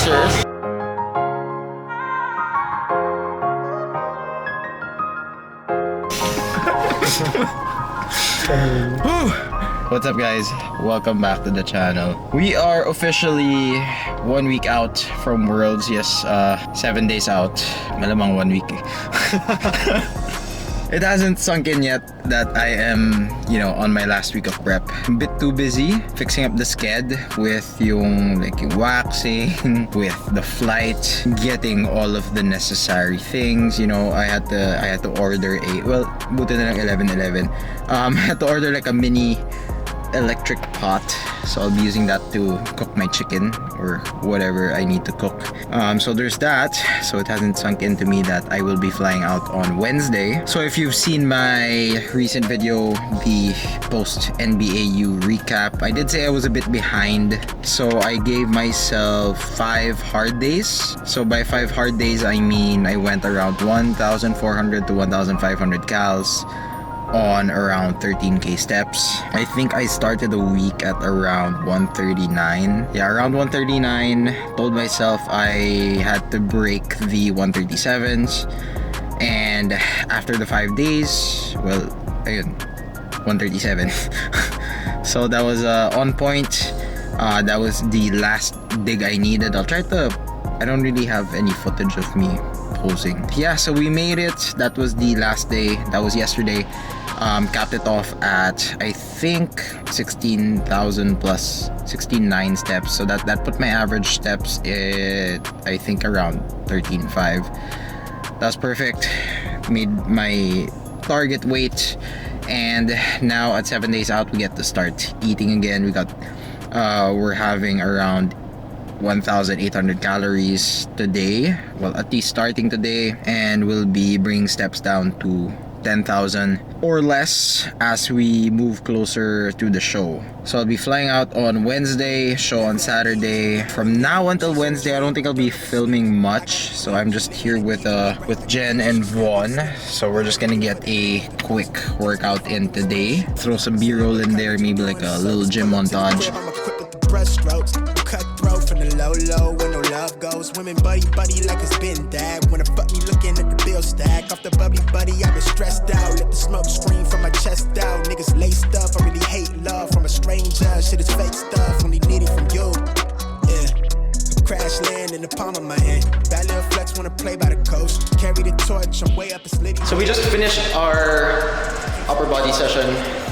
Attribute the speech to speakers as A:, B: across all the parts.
A: boxers. What's up guys? Welcome back to the channel. We are officially 1 week out from Worlds. Yes, 7 days out. Malamang 1 week. It hasn't sunk in yet that I am, on my last week of prep. A bit too busy fixing up the sked with yung waxing, with the flight, getting all of the necessary things. I had to order buti na lang 11:11. I had to order like a mini electric pot, so I'll be using that to cook my chicken or whatever I need to cook. So there's that. So it hasn't sunk into me that I will be flying out on Wednesday. So if you've seen my recent video, the post NBAU recap, I did say I was a bit behind, so I gave myself 5 hard days. So by 5 hard days I mean I went around 1,400 to 1,500 cals on around 13k steps. I think I started the week at around 139. Yeah, around 139. Told myself I had to break the 137s, and after the 5 days, well, ayun, 137. So that was on point. That was the last dig I needed. I don't really have any footage of me posing. Yeah, so we made it. That was the last day. That was yesterday. Capped it off at I think 16,000 plus 16,900 steps. So that put my average steps at I think around 13,500. That's perfect. Made my target weight, and now at 7 days out we get to start eating again. We're having around 1,800 calories today, well, at least starting today, and we'll be bringing steps down to 10,000 or less as we move closer to the show. So I'll be flying out on Wednesday, show on Saturday. From now until Wednesday, I don't think I'll be filming much, so I'm just here with Jen and Vaughn. So we're just gonna get a quick workout in today, throw some B-roll in there, maybe like a little gym montage.
B: Brushstrokes, cutthroat from the low when no love goes. Women buddy like it's been that. Wanna fuck me looking at the bill stack. Off the bubbly buddy, I've been stressed out. Let the smoke scream from my chest out. Niggas laced up, I really hate love from a stranger. Shit is fake stuff, only need it from you. Yeah, crash land in the palm of my hand. Bad little flex, wanna play by the coast. Carry the torch, I'm way up the slitty.
A: So we just finished our upper body session.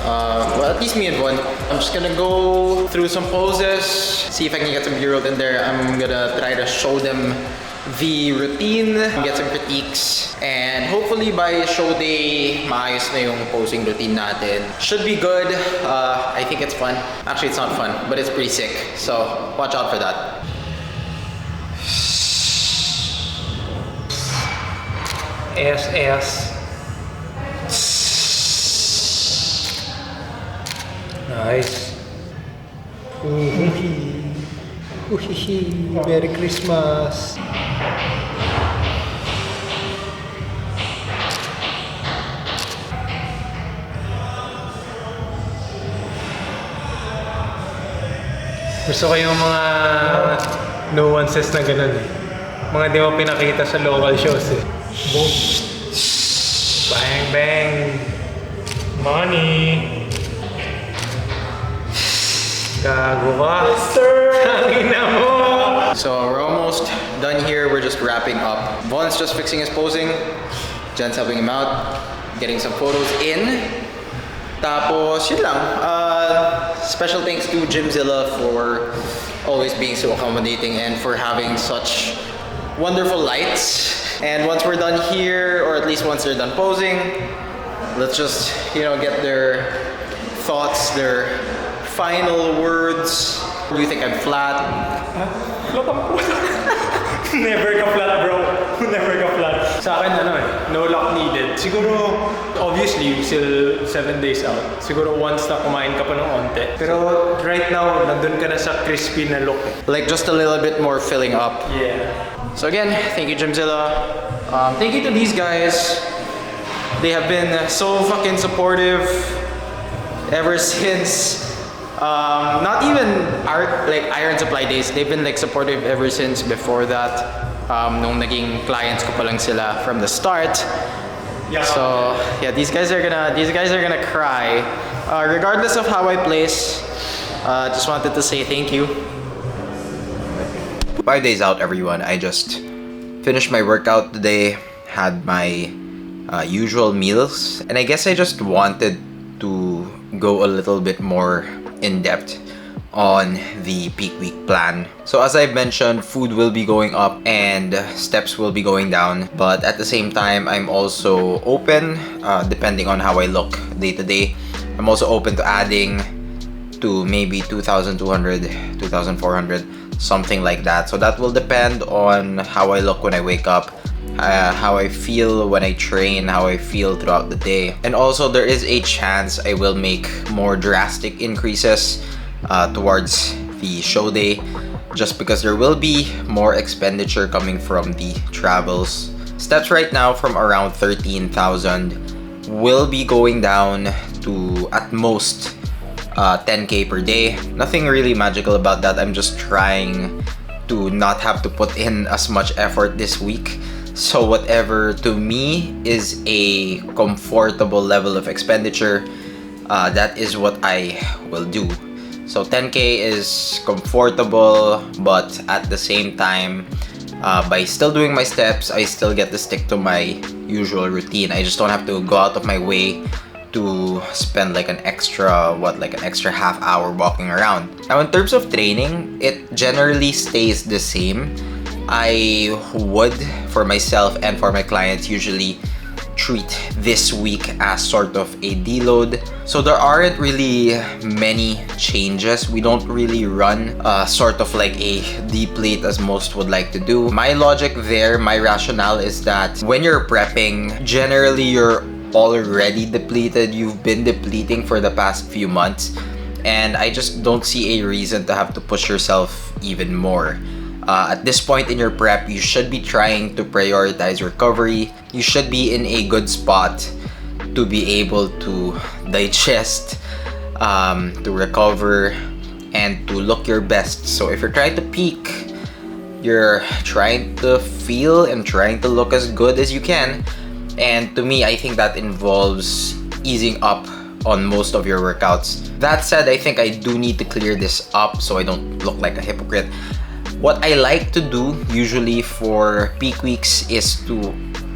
A: Well, at least me and Vaughn. I'm just gonna go through some poses, see if I can get some B-roll in there. I'm gonna try to show them the routine, get some critiques, and hopefully by show day, maayos na yung posing routine natin. Should be good. I think it's fun. Actually, it's not fun, but it's pretty sick. So watch out for that.
C: Ass. Nice. Merry Christmas. Gusto ko yung mga nuances na ganun eh. Mga di mo pinakita sa local shows eh. Boom. Bang bang. Money. Gago ka. Tangina mo.
A: So we're almost done here. We're just wrapping up. Vaughn's just fixing his posing. Jen's helping him out, getting some photos in. Tapos yun lang. Special thanks to Gymzilla for always being so accommodating and for having such wonderful lights. And once we're done here, or at least once they're done posing, let's just get their thoughts, their final words. Do you think I'm flat?
C: Flat ang puta. Never ka flat, bro. Never ka flat. Sa akin, no luck needed. Siguro, obviously, still 7 days out. Siguro once na kumain ka pa ng onte. Pero right now, nandun ka na sa crispy na look.
A: Like just a little bit more filling up.
C: Yeah.
A: So again, thank you Gymzilla. Thank you to these guys. They have been so fucking supportive ever since Not even our like Iron Supply days. They've been like supportive ever since before that. Nung naging clients ko pa lang sila from the start.
C: Yeah.
A: So yeah, these guys are gonna cry. Regardless of how I place, just wanted to say thank you. 5 days out, everyone. I just finished my workout today, had my usual meals, and I guess I just wanted to go a little bit more in depth on the peak week plan. So as I mentioned, food will be going up and steps will be going down, but at the same time, I'm also open, depending on how I look day to day. I'm also open to adding to maybe 2,200, 2,400, something like that. So that will depend on how I look when I wake up, how I feel when I train, how I feel throughout the day. And also there is a chance I will make more drastic increases towards the show day, just because there will be more expenditure coming from the travels. Steps right now from around 13,000 will be going down to at most 10k per day. Nothing really magical about that. I'm just trying to not have to put in as much effort this week. So whatever to me is a comfortable level of expenditure, that is what I will do. So 10k is comfortable, but at the same time, by still doing my steps, I still get to stick to my usual routine. I just don't have to go out of my way to spend like an extra half hour walking around. Now in terms of training, it generally stays the same. I would, for myself and for my clients, usually treat this week as sort of a deload. So there aren't really many changes. We don't really run sort of like a deplete as most would like to do. My logic there, my rationale is that when you're prepping, generally you're already depleted. You've been depleting for the past few months, and I just don't see a reason to have to push yourself even more. At this point in your prep, you should be trying to prioritize recovery. You should be in a good spot to be able to digest, to recover, and to look your best. So if you're trying to peak, you're trying to feel and trying to look as good as you can. And to me, I think that involves easing up on most of your workouts. That said, I think I do need to clear this up so I don't look like a hypocrite. What I like to do usually for peak weeks is to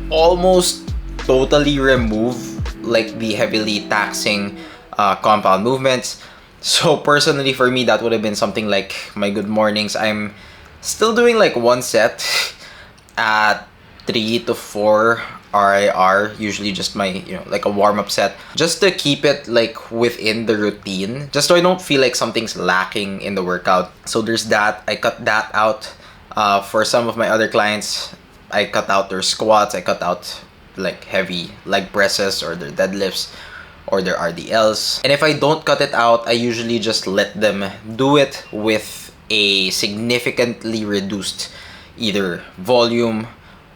A: almost totally remove like the heavily taxing compound movements. So personally for me, that would have been something like my good mornings. I'm still doing like one set at 3 to 4 RIR, usually just my, like a warm-up set, just to keep it like within the routine, just so I don't feel like something's lacking in the workout. So there's that. I cut that out. For some of my other clients, I cut out their squats, I cut out like heavy leg presses or their deadlifts or their RDLs. And if I don't cut it out, I usually just let them do it with a significantly reduced either volume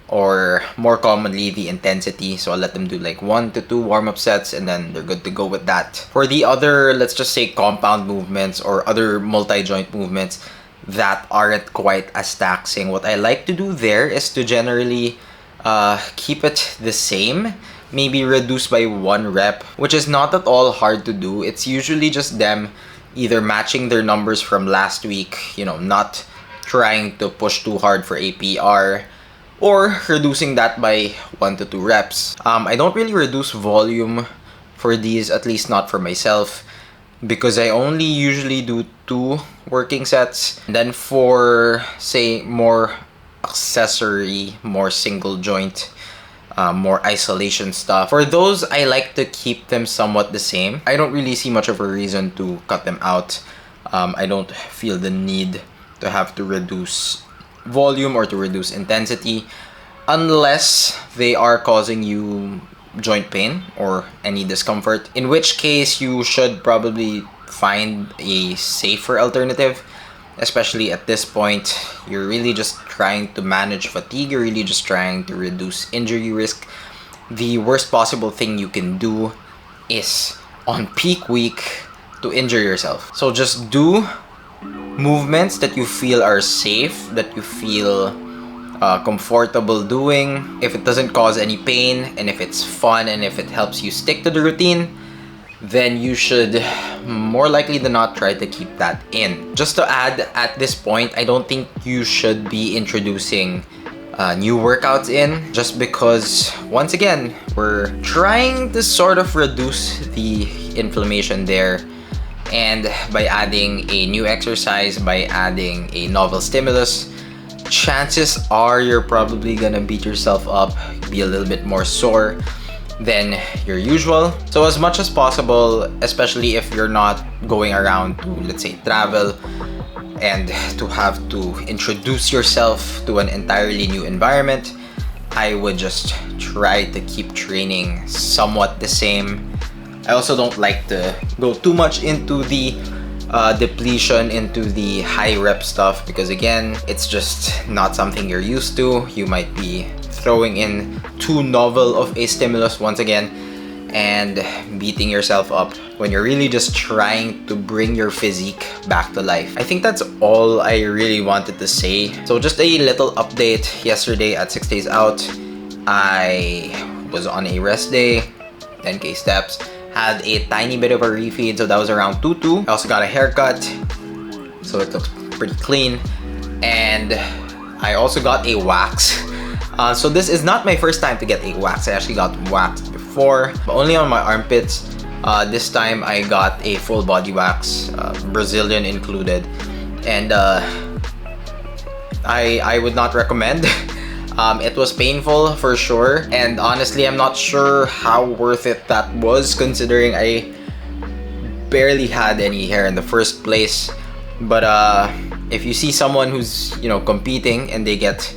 A: or more commonly the intensity. So I'll let them do like 1 to 2 warm-up sets and then they're good to go with that. For the other, let's just say compound movements or other multi-joint movements that aren't quite as taxing, what I like to do there is to generally keep it the same, maybe reduce by 1 rep, which is not at all hard to do. It's usually just them either matching their numbers from last week, not trying to push too hard for APR, or reducing that by 1 to 2 reps. I don't really reduce volume for these, at least not for myself, because I only usually do 2 working sets. And then for, say, more accessory, more single joint, more isolation stuff, for those, I like to keep them somewhat the same. I don't really see much of a reason to cut them out. I don't feel the need to have to reduce volume or to reduce intensity unless they are causing you joint pain or any discomfort, in which case you should probably find a safer alternative. Especially at this point, you're really just trying to manage fatigue, you're really just trying to reduce injury risk. The worst possible thing you can do is on peak week to injure yourself. So just do movements that you feel are safe, that you feel comfortable doing. If it doesn't cause any pain, and if it's fun, and if it helps you stick to the routine, then you should more likely than not try to keep that in. Just to add, at this point, I don't think you should be introducing new workouts in, just because once again, we're trying to sort of reduce the inflammation there. And by adding a new exercise, by adding a novel stimulus, chances are you're probably gonna beat yourself up, be a little bit more sore than your usual. So as much as possible, especially if you're not going around to, let's say, travel and to have to introduce yourself to an entirely new environment, I would just try to keep training somewhat the same. I also don't like to go too much into the depletion, into the high rep stuff, because again, it's just not something you're used to. You might be throwing in too novel of a stimulus once again and beating yourself up when you're really just trying to bring your physique back to life. I think that's all I really wanted to say. So just a little update. Yesterday at 6 days out, I was on a rest day, 10k steps, had a tiny bit of a refeed, so that was around 2-2. I also got a haircut, so it looks pretty clean, and I also got a wax. So this is not my first time to get a wax. I actually got waxed before, but only on my armpits. This time I got a full body wax, Brazilian included, and I would not recommend. It was painful for sure, and honestly, I'm not sure how worth it that was, considering I barely had any hair in the first place. But if you see someone who's, you know, competing and they get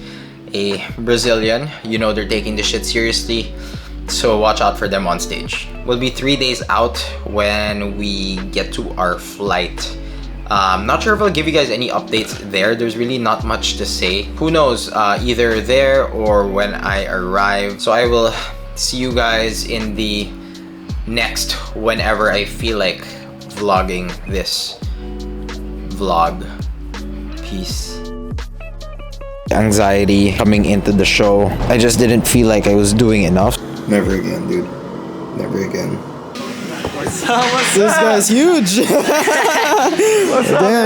A: a Brazilian, you know they're taking the shit seriously. So watch out for them on stage. We'll be 3 days out when we get to our flight. I'm not sure if I'll give you guys any updates there. There's really not much to say. Who knows, either there or when I arrive. So I will see you guys in the next, whenever I feel like vlogging this vlog. Peace. Anxiety coming into the show. I just didn't feel like I was doing enough. Never again, dude. Never again.
C: What's up?
A: This guy's huge. Damn.